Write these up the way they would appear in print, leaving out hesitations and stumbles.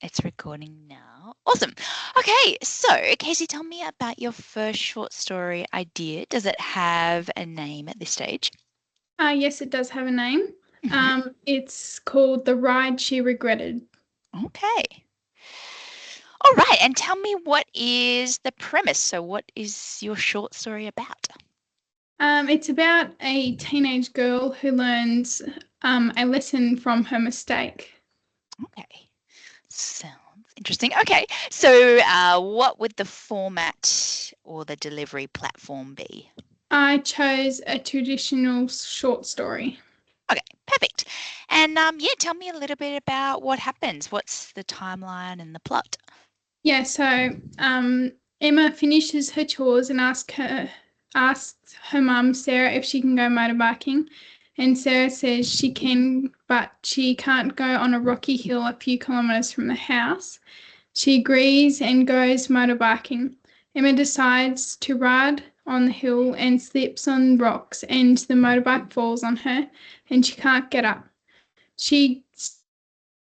It's recording now. Awesome. Okay, so Casey, tell me about your first short story idea. Does it have a name at this stage? Yes, it does have a name. Mhm. It's called The Ride She Regretted. Okay. All right, and tell me, what is the premise? So what is your short story about? It's about a teenage girl who learns a lesson from her mistake. Okay. Sounds interesting. Okay, so what would the format or the delivery platform be? I chose a traditional short story. Okay, perfect. And yeah, tell me a little bit about what happens. What's the timeline and the plot? Yeah, so Emma finishes her chores and asks her mum Sarah if she can go motorbiking, and Sarah says she can, but she can't go on a rocky hill a few kilometres from the house. She agrees and goes motorbiking. Emma decides to ride on the hill and slips on rocks, and the motorbike falls on her, and she can't get up. She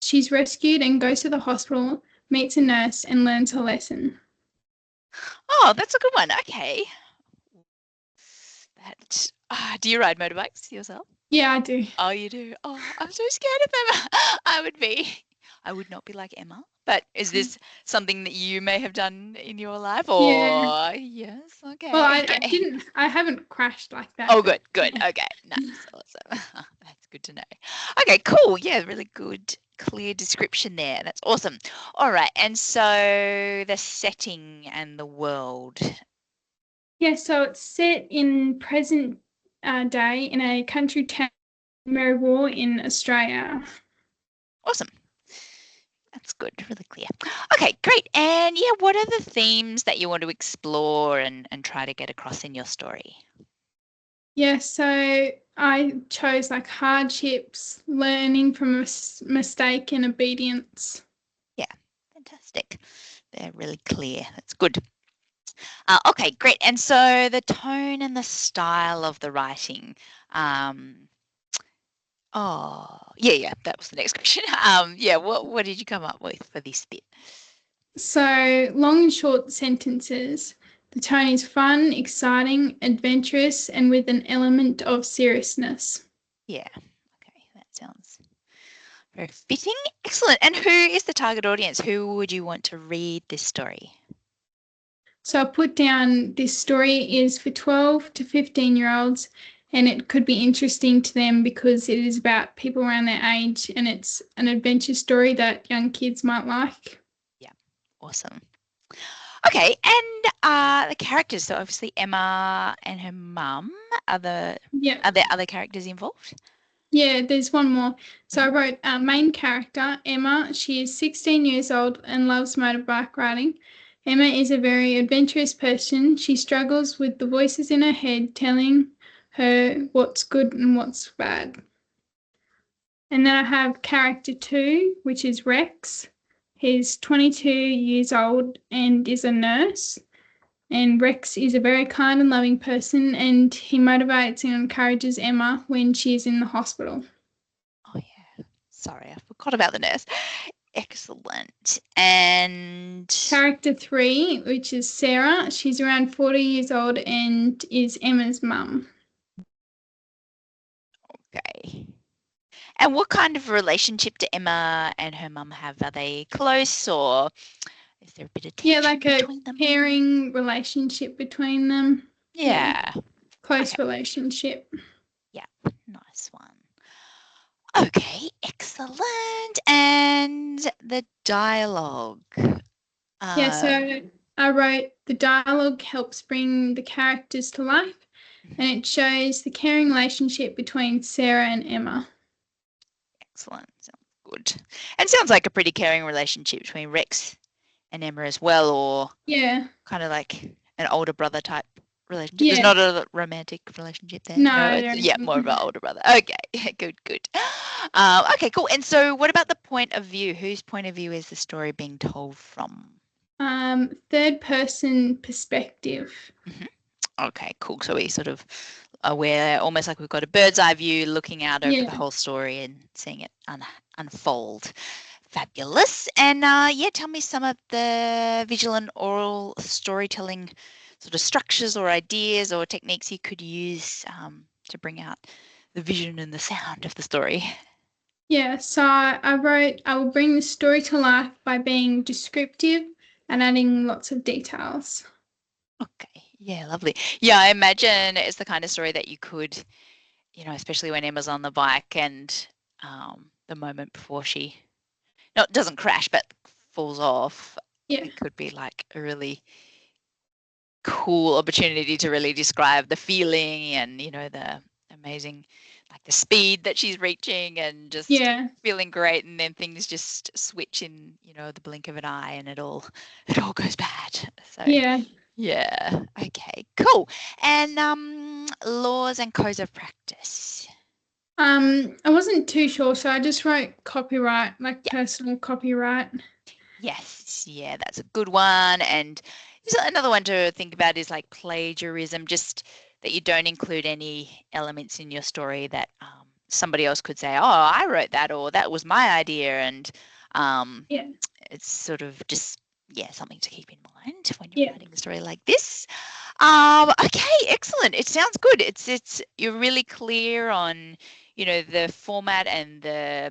she's rescued and goes to the hospital, meets a nurse, and learns her lesson. Oh, that's a good one. Okay. That do you ride motorbikes yourself? Yeah, I do. Oh, you do. Oh, I'm so scared of them. I would be. I would not be like Emma. But is this something that you may have done in your life, Yeah. or yes? Well, Okay. I didn't. I haven't crashed like that, Oh, but good, good. yeah. Okay, nice, awesome. That's good to know. Okay, cool. Yeah, really good, clear description there. That's awesome. All right, and so the setting and the world. Yeah, so it's set in present day in a country town, Maryborough in Australia. Awesome. That's good, really clear. Okay, great. And yeah, what are the themes that you want to explore and try to get across in your story? Yeah, so I chose like hardships, learning from a mistake, and obedience. Yeah, fantastic. They're really clear. That's good. Okay, great. And so the tone and the style of the writing. Um, Oh, yeah, that was the next question. Yeah, what did you come up with for this bit? So long and short sentences. The tone is fun, exciting, adventurous, and with an element of seriousness. Yeah, okay, that sounds very fitting. Excellent. And who is the target audience? Who would you want to read this story? So I put down this story is for 12 to 15-year-olds, and it could be interesting to them because it is about people around their age and it's an adventure story that young kids might like. Yeah, awesome. Okay, and the characters. So obviously Emma and her mum. Yeah. Are there other characters involved? Yeah, there's one more. So I Mhm. wrote main character, Emma. She is 16 years old and loves motorbike riding. Emma is a very adventurous person. She struggles with the voices in her head telling her what's good and what's bad. And then I have character two, which is Rex. He's 22 years old and is a nurse. And Rex is a very kind and loving person, and he motivates and encourages Emma when she is in the hospital. Oh yeah. Sorry, I forgot about the nurse. Excellent. And Character three, which is Sarah, she's around 40 years old and is Emma's mum. okay. And what kind of relationship do Emma and her mum have? Are they close, or is there a bit of Yeah, tension like a between them? caring relationship between them. Yeah, Yeah. close Okay. relationship. Yeah. Nice one. Okay. Excellent. And the dialogue. Yeah, Uh, so I wrote the dialogue helps bring the characters to life mhm, and it shows the caring relationship between Sarah and Emma. excellent. Sounds good. And sounds like a pretty caring relationship between Rex and Emma as well, or Yeah, kind of like an older brother type relationship. There's yeah. not a romantic relationship there. No, No, it's there yeah, more of an isn't. older brother. Okay, good, good. Okay, cool. And so, what about the point of view? Whose point of view is the story being told from? Third person perspective. Mhm. Okay, cool. So we sort of aware, almost like we've got a bird's eye view looking out over the Yeah. whole story and seeing it unfold. Fabulous. And tell me some of the visual and oral storytelling sort of structures or ideas or techniques you could use to bring out the vision and the sound of the story. Yeah, so I wrote, I will bring the story to life by being descriptive and adding lots of details. Okay, yeah, lovely. Yeah, I imagine it's the kind of story that you could, especially when Emma's on the bike and the moment before she, no, doesn't crash, but falls off. Yeah, It could be like a really cool opportunity to really describe the feeling and, the amazing, like the speed that she's reaching and just yeah, feeling great. And then things just switch in, the blink of an eye and it all goes bad. So yeah. yeah. Okay, cool. And laws and codes of practice. I wasn't too sure, so I just wrote copyright, like Yeah. personal copyright. Yes. Yeah, that's a good one. And another one to think about is like plagiarism, just that you don't include any elements in your story that somebody else could say, oh, I wrote that, or that was my idea. And um, Yeah, it's sort of just, yeah, something to keep in mind when you're yeah, writing a story like this. Okay, excellent. It sounds good. It's you're really clear on, the format and the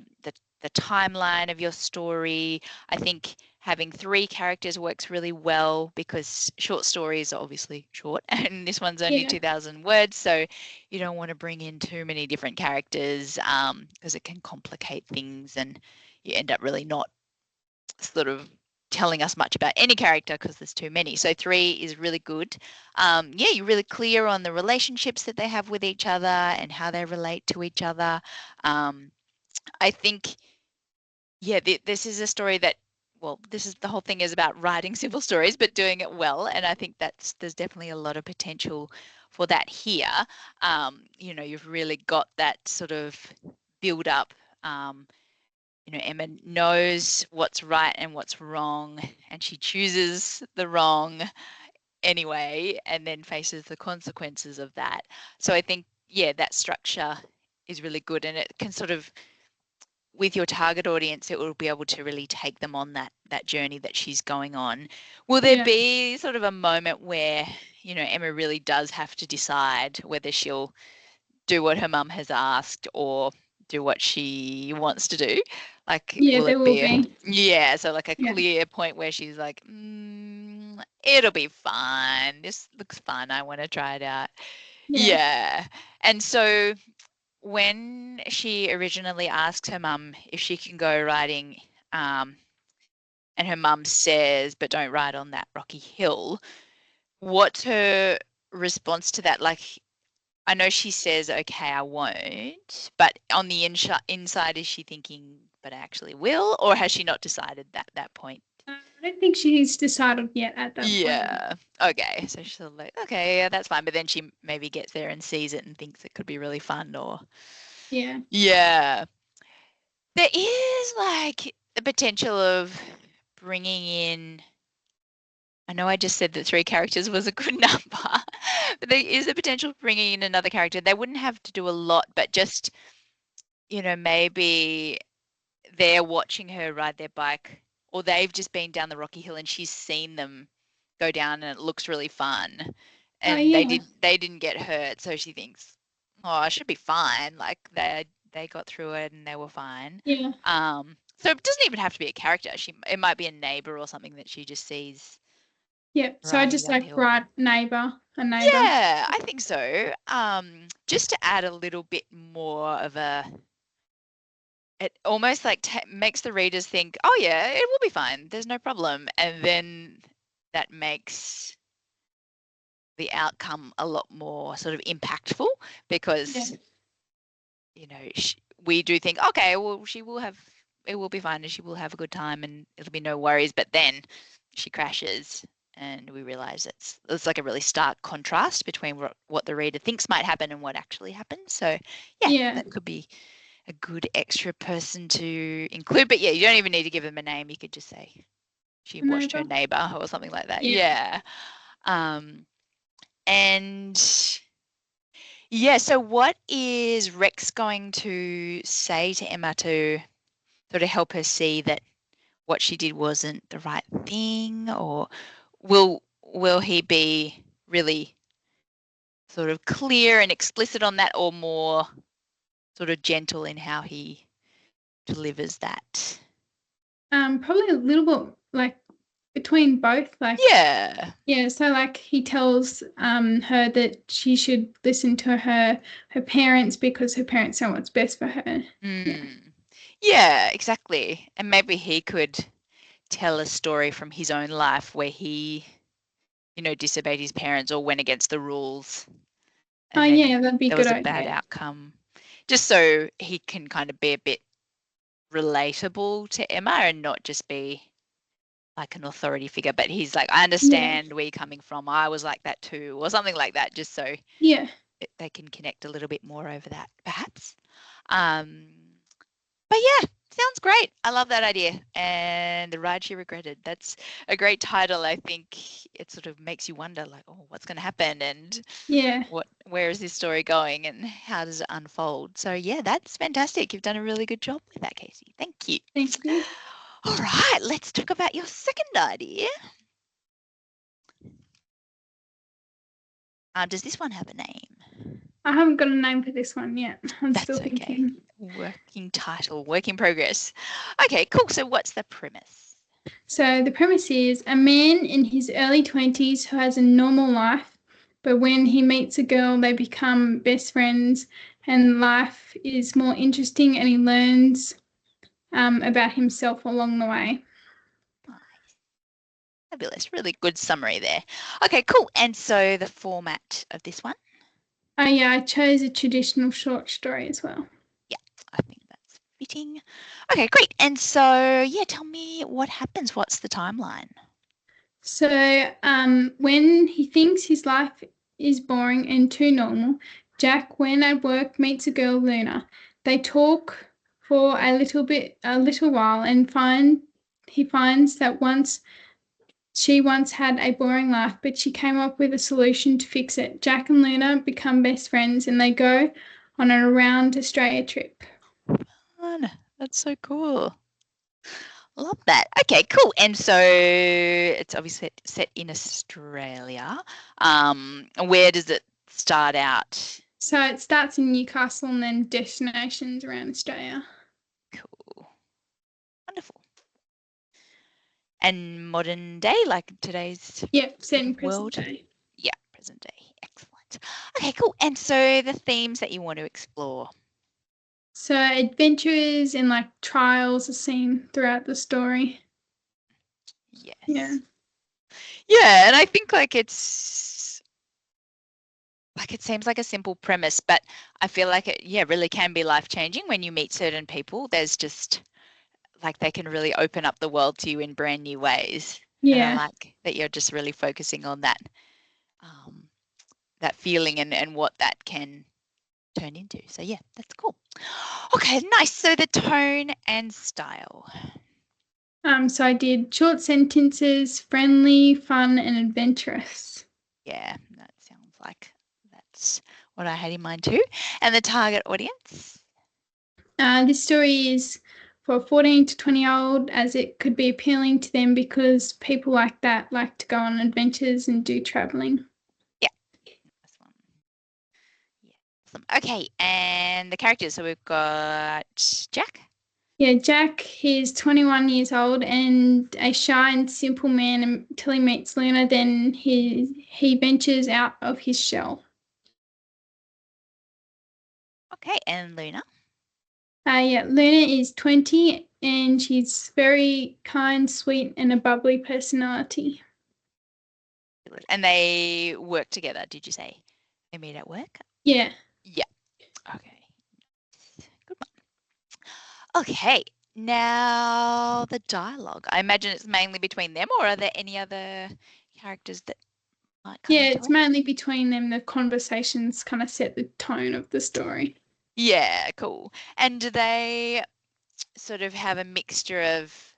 timeline of your story. I think having three characters works really well because short stories are obviously short, and this one's only yeah, 2,000 words, so you don't want to bring in too many different characters because it can complicate things, and you end up really not sort of telling us much about any character because there's too many. So three is really good. You're really clear on the relationships that they have with each other and how they relate to each other. I think, yeah, this is a story that, well, this is the whole thing is about writing simple stories, but doing it well. And I think there's definitely a lot of potential for that here. You've really got that sort of build up. Emma knows what's right and what's wrong, and she chooses the wrong anyway, and then faces the consequences of that. So I think, yeah, that structure is really good, and it can sort of, with your target audience, it will be able to really take them on that journey that she's going on. Will there yeah. be sort of a moment where, Emma really does have to decide whether she'll do what her mum has asked or do what she wants to do? Like, Yeah, will there it will be be. yeah, so like a Yeah, clear point where she's like, it'll be fine. This looks fun. I want to try it out. yeah. Yeah. And so when she originally asked her mum if she can go riding, um, and her mum says, but don't ride on that rocky hill, what's her response to that? Like, I know she says, okay, I won't, but on the inside, is she thinking, but I actually will, or has she not decided that point? I don't think she's decided yet at that point. Yeah. Okay. So she's like, okay, yeah, that's fine. But then she maybe gets there and sees it and thinks it could be really fun, or Yeah. yeah. There is like the potential of bringing in. I know I just said that three characters was a good number, but there is a potential of bringing in another character. They wouldn't have to do a lot, but just, maybe they're watching her ride their bike, or they've just been down the rocky hill and she's seen them go down and it looks really fun. Oh, And yeah. they didn't get hurt, so she thinks, oh, I should be fine. Like they got through it and they were fine. Yeah. So it doesn't even have to be a character. It might be a neighbor or something that she just sees Yep. So I riding just down the like hill. write neighbor, a neighbor. Yeah, I think so. Just to add a little bit more of it almost like makes the readers think, oh yeah, it will be fine. There's no problem. And then that makes the outcome a lot more sort of impactful Yeah. because, we do think, okay, well, it will be fine and she will have a good time and it'll be no worries. But then she crashes and we realize it's like a really stark contrast between what the reader thinks might happen and what actually happens. So yeah, Yeah. that could be a good extra person to include. But yeah, you don't even need to give them a name. You could just say she A watched her neighbor. neighbor or something like that. Yeah. Yeah. And yeah, so what is Rex going to say to Emma to sort of help her see that what she did wasn't the right thing, or will he be really sort of clear and explicit on that, or more sort of gentle in how he delivers that? Probably a little bit like between both, like Yeah. yeah, so like he tells her that she should listen to her parents because her parents know what's best for her. Yeah. Yeah, exactly. And maybe he could tell a story from his own life where he, disobeyed his parents or went against the rules, Oh and then yeah, that'd be a there good was a bad idea. outcome. Just so he can kind of be a bit relatable to Emma and not just be like an authority figure, but he's like, I Yeah. understand where you're coming from. I was like that too, or something like that, just so Yeah. they can connect a little bit more over that, perhaps. Um, but yeah, sounds great. I love that idea. And The Ride She Regretted. That's a great title. I think it sort of makes you wonder, like, oh, what's going to happen, and Yeah. where is this story going, and how does it unfold? So yeah, that's fantastic. You've done a really good job with that, Casey. Thank you. Thank you. All right, let's talk about your second idea. Does this one have a name? I haven't got a name for this one yet. I'm still That's okay. thinking. Working title, work in progress. Okay, cool. So what's the premise? So the premise is a man in his early 20s who has a normal life, but when he meets a girl, they become best friends and life is more interesting and he learns about himself along the way. Nice. Fabulous. Really good summary there. Okay, cool. And so the format of this one? Oh, yeah, I chose a traditional short story as well. Yeah, I think that's fitting. Okay, great. And so, yeah, tell me what happens. What's the timeline? So when he thinks his life is boring and too normal, Jack, when at work, meets a girl, Luna. They talk for a little while, and he finds that she once had a boring life, but she came up with a solution to fix it. Jack and Luna become best friends, and they go on a around Australia trip. Fun. That's so cool. Love that. Okay, cool. And so it's obviously set in Australia. Where does it start out? So it starts in Newcastle and then destinations around Australia. Cool. Wonderful. And modern day, like today's Yep, set sort in of present world? day. Yeah, present day. Excellent. Okay, cool. And so the themes that you want to explore. So adventures and like trials are seen throughout the story. Yeah. Yes. Yeah, and I think it seems like a simple premise, but I feel like it, yeah, really can be life changing when you meet certain people. There's just like they can really open up the world to you in brand new ways. And I Yeah. like that you're just really focusing on um, that feeling and what that can turn into. So yeah, that's cool. Okay, nice. So the tone and style. So I did short sentences, friendly, fun, and adventurous. Yeah, that sounds like that's what I had in mind too. And the target audience. This story is for 14 to 20-year-old as it could be appealing to them because people like that like to go on adventures and do traveling. Yeah, this one. Yeah. Awesome. Okay, and the characters. So we've got Jack. Yeah, Jack, he's 21 years old and a shy and simple man until he meets Luna, then he ventures out of his shell. Okay, and Luna. Yeah, Luna is 20 and she's very kind, sweet, and a bubbly personality. And they work together, did you say? They meet at work? Yeah. Yeah. Okay. Good one. Okay. Now the dialogue. I imagine it's mainly between them, or are there any other characters that might come Yeah, into it's it? mainly between them. The conversations kind of set the tone of the story. Yeah, cool. And do they sort of have a mixture of,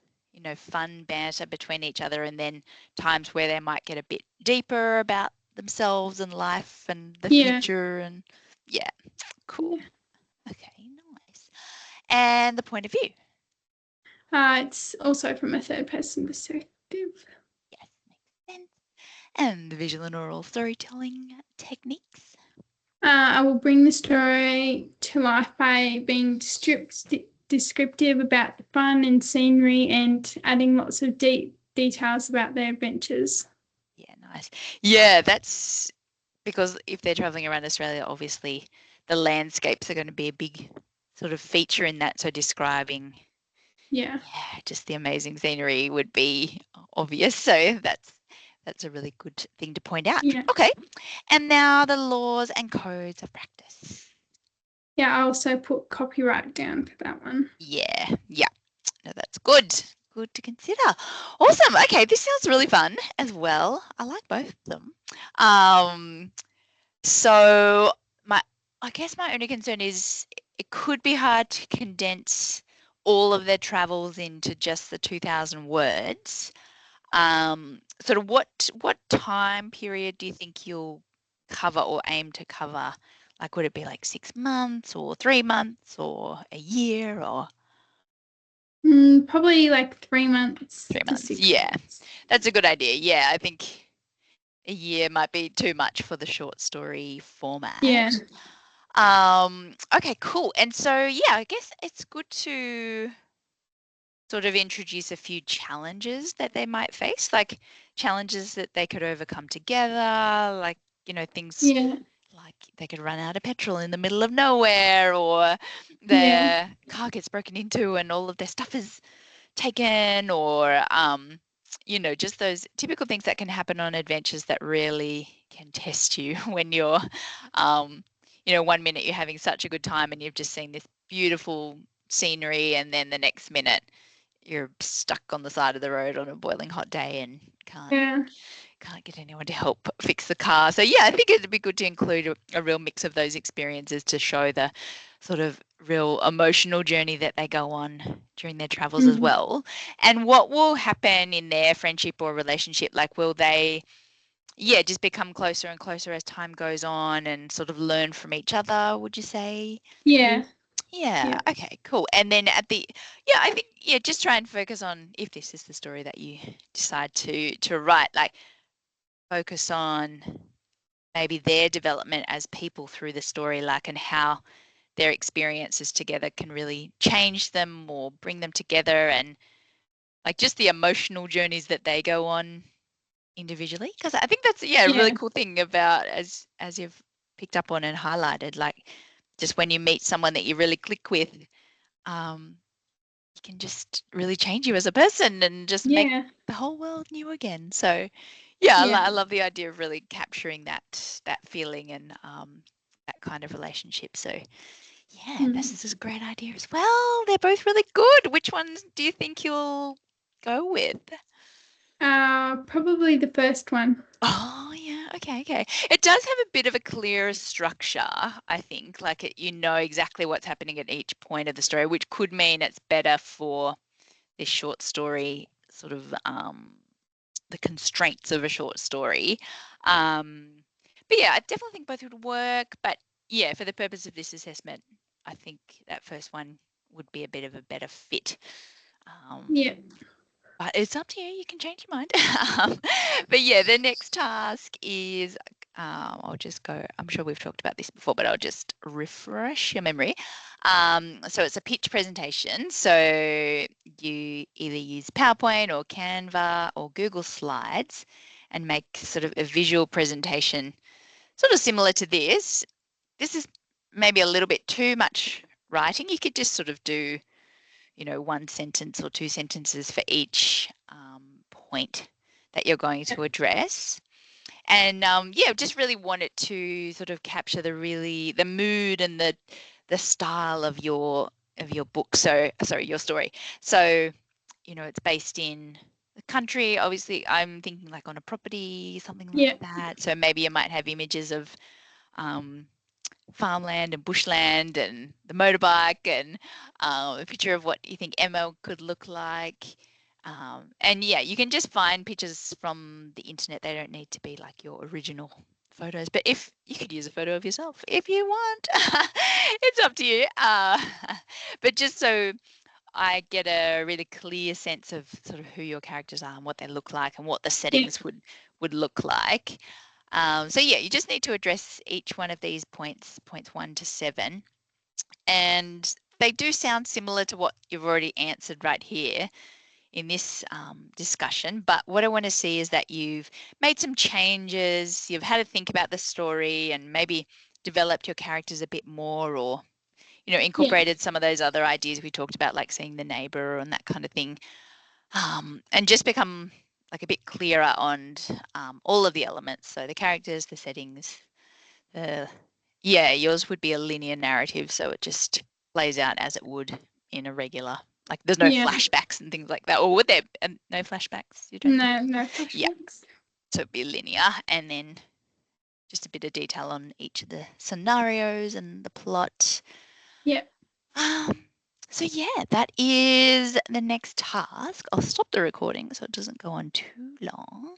fun banter between each other and then times where they might get a bit deeper about themselves and life and the Yeah. future and yeah, cool. Yeah. Okay, nice. And the point of view. It's also from a third person perspective. Yes, makes sense. And the visual and oral storytelling techniques. I will bring the story to life by being descriptive about the fun and scenery and adding lots of deep details about their adventures. Yeah, nice. Yeah, that's because if they're traveling around Australia, obviously the landscapes are going to be a big sort of feature in that. So describing, Yeah. yeah, just the amazing scenery would be obvious. So that's a really good thing to point out. Yeah. Okay. And now the laws and codes of practice. Yeah, I also put copyright down for that one. Yeah, yeah. No, that's good. Good to consider. Awesome. Okay, this sounds really fun as well. I like both of them. Um, so I guess my only concern is it could be hard to condense all of their travels into just the 2,000 words. Sort of what time period do you think you'll cover or aim to cover? Like, would it be like 6 months or 3 months or a year or Probably like 3 months three to months? six Yeah, months. that's a good idea. Yeah, I think a year might be too much for the short story format. Yeah. Okay, cool. And so, yeah, I guess it's good to sort of introduce a few challenges that they might face, like challenges that they could overcome together, like, things Yeah. like they could run out of petrol in the middle of nowhere, or Yeah. their car gets broken into and all of their stuff is taken, or just those typical things that can happen on adventures that really can test you when you're, um, 1 minute you're having such a good time and you've just seen this beautiful scenery, and then the next minute you're stuck on the side of the road on a boiling hot day and Yeah. can't get anyone to help fix the car. So yeah, I think it'd be good to include a real mix of those experiences to show the sort of real emotional journey that they go on during their travels as Mhm. well. And what will happen in their friendship or relationship? Like, will they, yeah, just become closer and closer as time goes on and sort of learn from each other, would you say? Yeah. Yeah, Yeah. okay, cool. And then yeah, I think, yeah, just try and focus on, if this is the story that you decide to write, like focus on maybe their development as people through the story, like, and how their experiences together can really change them or bring them together, and like just the emotional journeys that they go on individually. Because I think that's, yeah, a really Yeah. cool thing about, as you've picked up on and highlighted, like just when you meet someone that you really click with, um, you can just really change you as a person and just make Yeah. the whole world new again. So yeah, Yeah. I love the idea of really capturing that feeling and that kind of relationship. So yeah, Mm. this is a great idea as well. They're both really good. Which ones do you think you'll go with? Probably the first one. Oh yeah, okay, okay. It does have a bit of a clearer structure, I think. Like you know exactly what's happening at each point of the story, which could mean it's better for this short story, sort of the constraints of a short story. Um, but yeah, I definitely think both would work. But yeah, for the purpose of this assessment, I think that first one would be a bit of a better fit. Um, Yeah. but it's up to you. You can change your mind. But yeah, the next task is, I'll just go, I'm sure we've talked about this before, but I'll just refresh your memory. So it's a pitch presentation. So you either use PowerPoint or Canva or Google Slides and make sort of a visual presentation, sort of similar to this. This is maybe a little bit too much writing. You could just sort of do, one sentence or two sentences for each point that you're going to address. And yeah, just really want it to sort of capture the mood and the style of your book. So sorry, your story. So, it's based in the country. Obviously, I'm thinking like on a property, something like Yeah. that. So maybe you might have images of um, farmland and bushland and the motorbike, and a picture of what you think Emma could look like. And yeah, you can just find pictures from the internet. They don't need to be like your original photos, but if you could use a photo of yourself if you want, it's up to you. But just so I get a really clear sense of sort of who your characters are and what they look like and what the Yeah. settings would look like. So yeah, you just need to address each one of these points 1 to 7, and they do sound similar to what you've already answered right here in this discussion. But what I want to see is that you've made some changes, you've had to think about the story and maybe developed your characters a bit more, or Yeah. incorporated some of those other ideas we talked about, like seeing the neighbor and that kind of thing, and just become like a bit clearer on all of the elements. So the characters, the settings, yeah, yours would be a linear narrative, so it just plays out as it would in a regular, like there's no Yeah. flashbacks and things like that. Or would there? No flashbacks, you don't think? No Yeah, flashbacks. so it'd be linear, and then just a bit of detail on each of the scenarios and the plot. Yeah. Um, so yeah, that is the next task. I'll stop the recording so it doesn't go on too long.